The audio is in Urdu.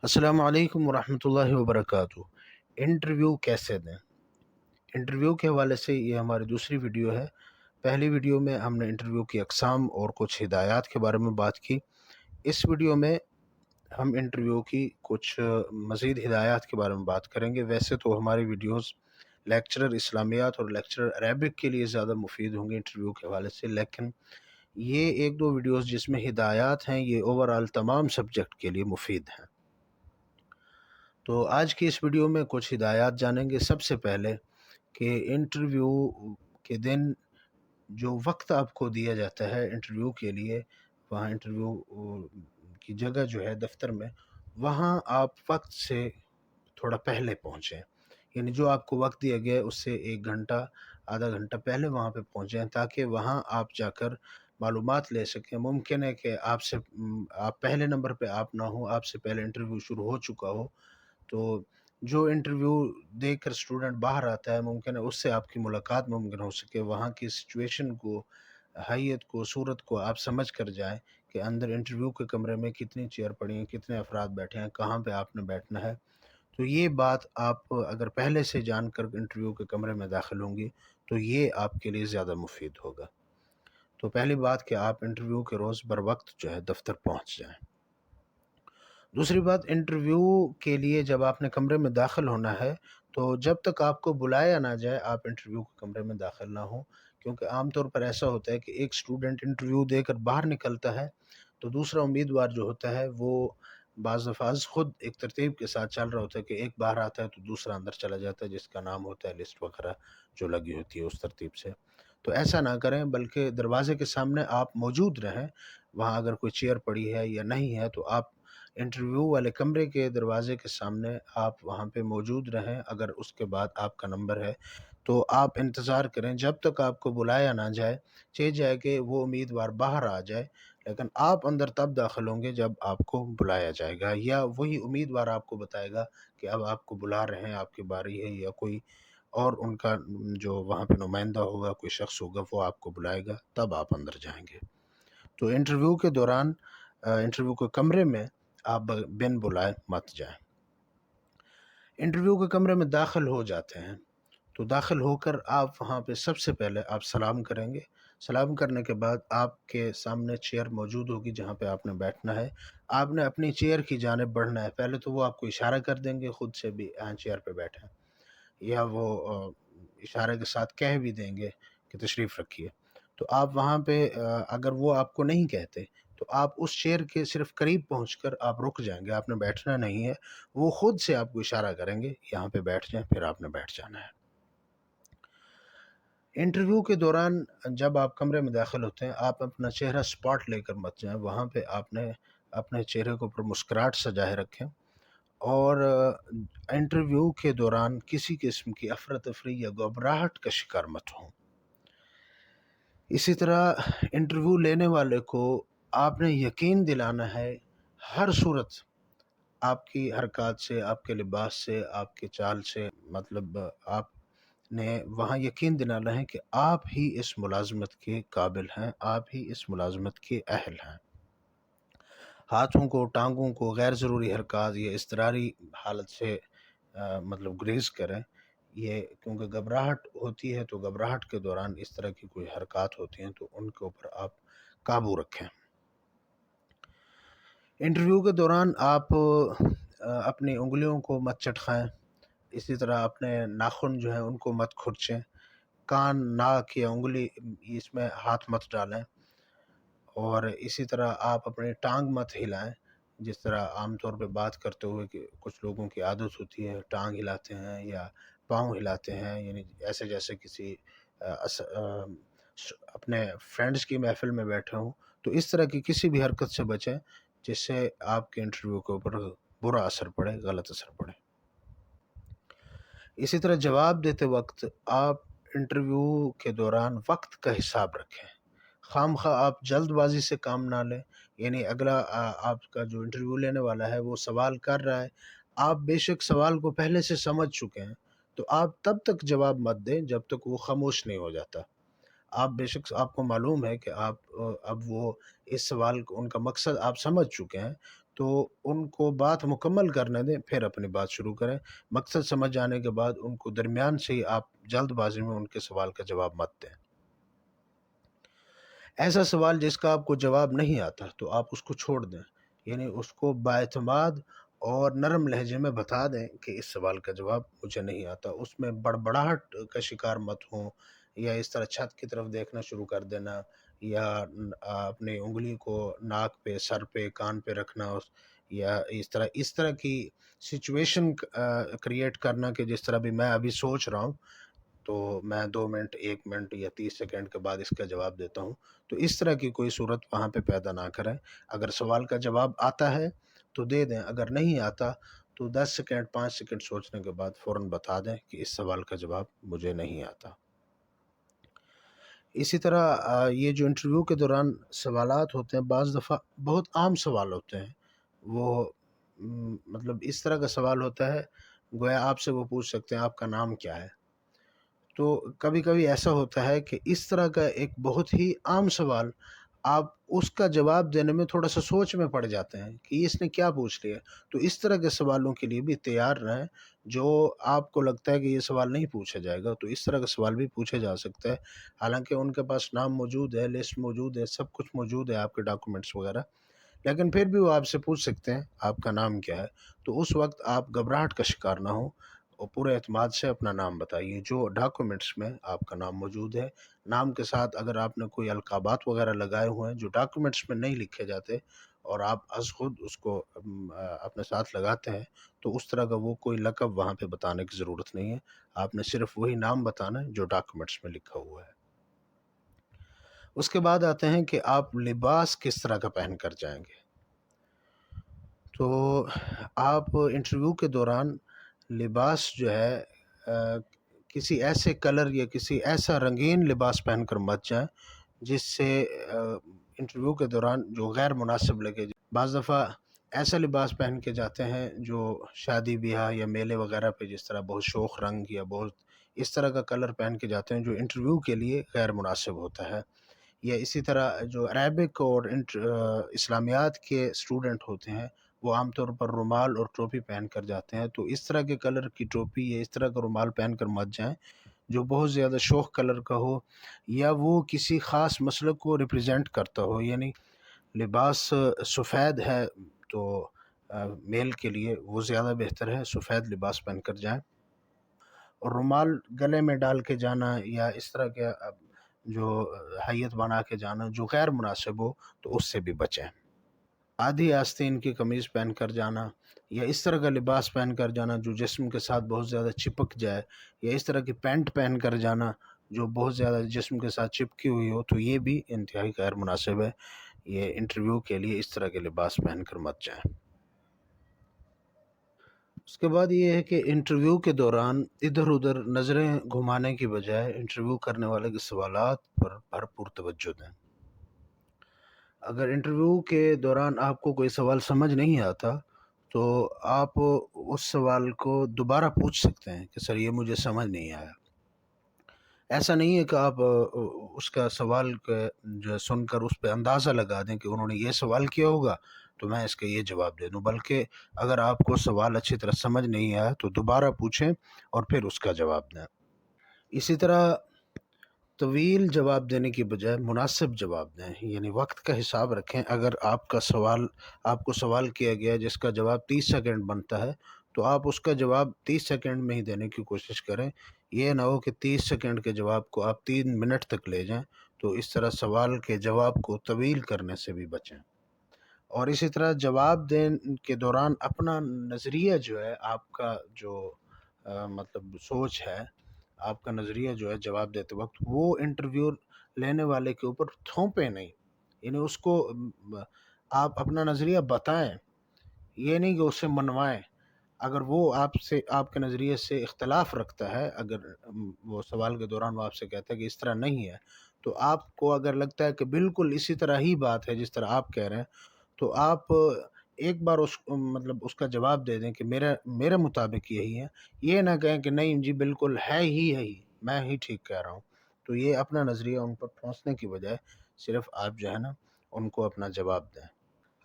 السلام علیکم ورحمۃ اللہ وبرکاتہ۔ انٹرویو کیسے دیں؟ انٹرویو کے حوالے سے یہ ہماری دوسری ویڈیو ہے۔ پہلی ویڈیو میں ہم نے انٹرویو کی اقسام اور کچھ ہدایات کے بارے میں بات کی۔ اس ویڈیو میں ہم انٹرویو کی کچھ مزید ہدایات کے بارے میں بات کریں گے۔ ویسے تو ہماری ویڈیوز لیکچرر اسلامیات اور لیکچرر عربک کے لیے زیادہ مفید ہوں گے انٹرویو کے حوالے سے، لیکن یہ ایک دو ویڈیوز جس میں ہدایات ہیں یہ اوورآل تمام سبجیکٹ کے لیے مفید ہیں۔ تو آج کی اس ویڈیو میں کچھ ہدایات جانیں گے۔ سب سے پہلے کہ انٹرویو کے دن جو وقت آپ کو دیا جاتا ہے انٹرویو کے لیے، وہاں انٹرویو کی جگہ جو ہے دفتر میں، وہاں آپ وقت سے تھوڑا پہلے پہنچیں، یعنی جو آپ کو وقت دیا گیا ہے اس سے ایک گھنٹہ آدھا گھنٹہ پہلے وہاں پہ پہنچیں، تاکہ وہاں آپ جا کر معلومات لے سکیں۔ ممکن ہے کہ آپ پہلے نمبر پہ آپ نہ ہوں، آپ سے پہلے انٹرویو شروع ہو چکا ہو، تو جو انٹرویو دے کر اسٹوڈنٹ باہر آتا ہے ممکن ہے اس سے آپ کی ملاقات ممکن ہو سکے، وہاں کی سچویشن کو، حیت کو، صورت کو آپ سمجھ کر جائیں کہ اندر انٹرویو کے کمرے میں کتنی چیئر پڑی ہیں، کتنے افراد بیٹھے ہیں، کہاں پہ آپ نے بیٹھنا ہے۔ تو یہ بات آپ اگر پہلے سے جان کر انٹرویو کے کمرے میں داخل ہوں گی تو یہ آپ کے لیے زیادہ مفید ہوگا۔ تو پہلی بات کہ آپ انٹرویو کے روز بر وقت جو ہے دفتر پہنچ جائیں۔ دوسری بات، انٹرویو کے لیے جب آپ نے کمرے میں داخل ہونا ہے تو جب تک آپ کو بلایا نہ جائے آپ انٹرویو کے کمرے میں داخل نہ ہوں، کیونکہ عام طور پر ایسا ہوتا ہے کہ ایک اسٹوڈنٹ انٹرویو دے کر باہر نکلتا ہے تو دوسرا امیدوار جو ہوتا ہے وہ بعض دفعہ خود ایک ترتیب کے ساتھ چل رہا ہوتا ہے کہ ایک باہر آتا ہے تو دوسرا اندر چلا جاتا ہے، جس کا نام ہوتا ہے لسٹ وغیرہ جو لگی ہوتی ہے اس ترتیب سے۔ تو ایسا نہ کریں، بلکہ دروازے کے سامنے آپ موجود رہیں، وہاں اگر کوئی چیئر پڑی ہے یا نہیں ہے تو آپ انٹرویو والے کمرے کے دروازے کے سامنے آپ وہاں پہ موجود رہیں۔ اگر اس کے بعد آپ کا نمبر ہے تو آپ انتظار کریں جب تک آپ کو بلایا نہ جائے، چاہے جائے کہ وہ امیدوار باہر آ جائے، لیکن آپ اندر تب داخل ہوں گے جب آپ کو بلایا جائے گا، یا وہی امیدوار آپ کو بتائے گا کہ اب آپ کو بلا رہے ہیں، آپ کی باری ہے، یا کوئی اور ان کا جو وہاں پہ نمائندہ ہوگا، کوئی شخص ہوگا، وہ آپ کو بلائے گا، تب آپ اندر جائیں گے۔ تو انٹرویو کے دوران انٹرویو کے کمرے میں آپ بن بلائے مت جائیں۔ انٹرویو کے کمرے میں داخل ہو جاتے ہیں تو داخل ہو کر آپ وہاں پہ سب سے پہلے آپ سلام کریں گے۔ سلام کرنے کے بعد آپ کے سامنے چیئر موجود ہوگی جہاں پہ آپ نے بیٹھنا ہے۔ آپ نے اپنی چیئر کی جانب بڑھنا ہے۔ پہلے تو وہ آپ کو اشارہ کر دیں گے خود سے بھی چیئر پہ بیٹھیں، یا وہ اشارے کے ساتھ کہہ بھی دیں گے کہ تشریف رکھیے۔ تو آپ وہاں پہ اگر وہ آپ کو نہیں کہتے تو آپ اس چیئر کے صرف قریب پہنچ کر آپ رک جائیں گے، آپ نے بیٹھنا نہیں ہے، وہ خود سے آپ کو اشارہ کریں گے یہاں پہ بیٹھ جائیں، پھر آپ نے بیٹھ جانا ہے۔ انٹرویو کے دوران جب آپ کمرے میں داخل ہوتے ہیں آپ اپنا چہرہ سپاٹ لے کر مت جائیں، وہاں پہ آپ نے اپنے چہرے کو پر مسکراہٹ سجائے رکھیں، اور انٹرویو کے دوران کسی قسم کی افراتفری یا گھبراہٹ کا شکار مت ہوں۔ اسی طرح انٹرویو لینے والے کو آپ نے یقین دلانا ہے ہر صورت، آپ کی حرکات سے، آپ کے لباس سے، آپ کے چال سے، مطلب آپ نے وہاں یقین دلانا ہے کہ آپ ہی اس ملازمت کے قابل ہیں، آپ ہی اس ملازمت کے اہل ہیں۔ ہاتھوں کو، ٹانگوں کو غیر ضروری حرکات یا اضطراری حالت سے مطلب گریز کریں، یہ کیونکہ گھبراہٹ ہوتی ہے تو گھبراہٹ کے دوران اس طرح کی کوئی حرکات ہوتی ہیں تو ان کے اوپر آپ قابو رکھیں۔ انٹرویو کے دوران آپ اپنی انگلیوں کو مت چٹخائیں، اسی طرح اپنے ناخن جو ہیں ان کو مت کھرچیں، کان، ناک یا انگلی اس میں ہاتھ مت ڈالیں، اور اسی طرح آپ اپنی ٹانگ مت ہلائیں، جس طرح عام طور پہ بات کرتے ہوئے کہ کچھ لوگوں کی عادت ہوتی ہے ٹانگ ہلاتے ہیں یا پاؤں ہلاتے ہیں، یعنی ایسے جیسے کسی اپنے فرینڈز کی محفل میں بیٹھے ہوں، تو اس طرح کی کسی بھی حرکت سے بچیں جس سے آپ کے انٹرویو کے اوپر برا اثر پڑے، غلط اثر پڑے۔ اسی طرح جواب دیتے وقت آپ انٹرویو کے دوران وقت کا حساب رکھیں، خام خواہ آپ جلد بازی سے کام نہ لیں، یعنی اگلا آپ کا جو انٹرویو لینے والا ہے وہ سوال کر رہا ہے، آپ بے شک سوال کو پہلے سے سمجھ چکے ہیں تو آپ تب تک جواب مت دیں جب تک وہ خاموش نہیں ہو جاتا۔ آپ بے شک آپ کو معلوم ہے کہ آپ اب وہ اس سوال کو ان کا مقصد آپ سمجھ چکے ہیں، تو ان کو بات مکمل کرنے دیں، پھر اپنی بات شروع کریں۔ مقصد سمجھ جانے کے بعد ان کو درمیان سے ہی آپ جلد بازی میں ان کے سوال کا جواب مت دیں۔ ایسا سوال جس کا آپ کو جواب نہیں آتا تو آپ اس کو چھوڑ دیں، یعنی اس کو بااعتماد اور نرم لہجے میں بتا دیں کہ اس سوال کا جواب مجھے نہیں آتا۔ اس میں بڑبڑاہٹ کا شکار مت ہوں، یا اس طرح چھت کی طرف دیکھنا شروع کر دینا، یا اپنی انگلی کو ناک پہ، سر پہ، کان پہ رکھنا، یا اس طرح کی سچویشن کریٹ کرنا کہ جس طرح بھی میں ابھی سوچ رہا ہوں تو میں 2 منٹ، 1 منٹ یا 30 سیکنڈ کے بعد اس کا جواب دیتا ہوں۔ تو اس طرح کی کوئی صورت وہاں پہ پیدا نہ کریں۔ اگر سوال کا جواب آتا ہے تو دے دیں، اگر نہیں آتا تو 10 سیکنڈ، 5 سیکنڈ سوچنے کے بعد فوراً بتا دیں کہ اس سوال کا جواب مجھے نہیں آتا۔ اسی طرح یہ جو انٹرویو کے دوران سوالات ہوتے ہیں، بعض دفعہ بہت عام سوال ہوتے ہیں۔ وہ مطلب اس طرح کا سوال ہوتا ہے گویا آپ سے وہ پوچھ سکتے ہیں آپ کا نام کیا ہے۔ تو کبھی کبھی ایسا ہوتا ہے کہ اس طرح کا ایک بہت ہی عام سوال آپ اس کا جواب دینے میں تھوڑا سا سوچ میں پڑ جاتے ہیں کہ اس نے کیا پوچھ لیا۔ تو اس طرح کے سوالوں کے لیے بھی تیار رہیں، جو آپ کو لگتا ہے کہ یہ سوال نہیں پوچھا جائے گا تو اس طرح کا سوال بھی پوچھا جا سکتا ہے۔ حالانکہ ان کے پاس نام موجود ہے، لسٹ موجود ہے، سب کچھ موجود ہے، آپ کے ڈاکومنٹس وغیرہ، لیکن پھر بھی وہ آپ سے پوچھ سکتے ہیں آپ کا نام کیا ہے۔ تو اس وقت آپ گھبراہٹ کا شکار نہ ہوں اور پورے اعتماد سے اپنا نام بتائیے، جو ڈاکومنٹس میں آپ کا نام موجود ہے۔ نام کے ساتھ اگر آپ نے کوئی القابات وغیرہ لگائے ہوئے ہیں جو ڈاکومنٹس میں نہیں لکھے جاتے اور آپ از خود اس کو اپنے ساتھ لگاتے ہیں، تو اس طرح کا وہ کوئی لقب وہاں پہ بتانے کی ضرورت نہیں ہے۔ آپ نے صرف وہی نام بتانا ہے جو ڈاکومنٹس میں لکھا ہوا ہے۔ اس کے بعد آتے ہیں کہ آپ لباس کس طرح کا پہن کر جائیں گے۔ تو آپ انٹرویو کے دوران لباس جو ہے کسی ایسے کلر یا کسی ایسا رنگین لباس پہن کر مت جائیں جس سے انٹرویو کے دوران جو غیر مناسب لگے۔ بعض دفعہ ایسا لباس پہن کے جاتے ہیں جو شادی بیاہ یا میلے وغیرہ پہ جس طرح بہت شوخ رنگ یا بہت اس طرح کا کلر پہن کے جاتے ہیں جو انٹرویو کے لیے غیر مناسب ہوتا ہے۔ یا اسی طرح جو عربک اور اسلامیات کے اسٹوڈنٹ ہوتے ہیں وہ عام طور پر رومال اور ٹوپی پہن کر جاتے ہیں، تو اس طرح کے کلر کی ٹوپی یا اس طرح کا رومال پہن کر مت جائیں جو بہت زیادہ شوخ کلر کا ہو یا وہ کسی خاص مسلک کو ریپرزینٹ کرتا ہو۔ یعنی لباس سفید ہے تو میل کے لیے وہ زیادہ بہتر ہے، سفید لباس پہن کر جائیں۔ اور رومال گلے میں ڈال کے جانا یا اس طرح کے جو حیت بنا کے جانا جو غیر مناسب ہو تو اس سے بھی بچیں۔ آدھی آستین کی قمیض پہن کر جانا یا اس طرح کا لباس پہن کر جانا جو جسم کے ساتھ بہت زیادہ چپک جائے، یا اس طرح کی پینٹ پہن کر جانا جو بہت زیادہ جسم کے ساتھ چپکی ہوئی ہو، تو یہ بھی انتہائی غیر مناسب ہے۔ یہ انٹرویو کے لیے اس طرح کے لباس پہن کر مت جائیں۔ اس کے بعد یہ ہے کہ انٹرویو کے دوران ادھر ادھر نظریں گھمانے کی بجائے انٹرویو کرنے والے کے سوالات پر بھرپور توجہ دیں۔ اگر انٹرویو کے دوران آپ کو کوئی سوال سمجھ نہیں آتا تو آپ اس سوال کو دوبارہ پوچھ سکتے ہیں کہ سر یہ مجھے سمجھ نہیں آیا۔ ایسا نہیں ہے کہ آپ اس کا سوال جو سن کر اس پہ اندازہ لگا دیں کہ انہوں نے یہ سوال کیا ہوگا تو میں اس کا یہ جواب دے دوں، بلکہ اگر آپ کو سوال اچھی طرح سمجھ نہیں آیا تو دوبارہ پوچھیں اور پھر اس کا جواب دیں۔ اسی طرح طویل جواب دینے کی بجائے مناسب جواب دیں، یعنی وقت کا حساب رکھیں۔ اگر آپ کو سوال کیا گیا جس کا جواب 30 سیکنڈ بنتا ہے تو آپ اس کا جواب 30 سیکنڈ میں ہی دینے کی کوشش کریں۔ یہ نہ ہو کہ 30 سیکنڈ کے جواب کو آپ 3 منٹ تک لے جائیں، تو اس طرح سوال کے جواب کو طویل کرنے سے بھی بچیں۔ اور اسی طرح جواب دینے کے دوران اپنا نظریہ جو ہے، آپ کا جو مطلب سوچ ہے، آپ کا نظریہ جو ہے جواب دیتے وقت، وہ انٹرویو لینے والے کے اوپر تھوپیں نہیں، یعنی اس کو آپ اپنا نظریہ بتائیں، یہ نہیں کہ اسے منوائیں۔ اگر وہ آپ کے نظریے سے اختلاف رکھتا ہے، اگر وہ سوال کے دوران وہ آپ سے کہتا ہے کہ اس طرح نہیں ہے، تو آپ کو اگر لگتا ہے کہ بالکل اسی طرح ہی بات ہے جس طرح آپ کہہ رہے ہیں، تو آپ ایک بار اس کا جواب دے دیں کہ میرے مطابق یہی ہے۔ یہ نہ کہیں کہ نہیں جی بالکل ہے ہی میں ہی ٹھیک کہہ رہا ہوں۔ تو یہ اپنا نظریہ ان پر ٹھونسنے کی بجائے صرف آپ جو ہے نا ان کو اپنا جواب دیں۔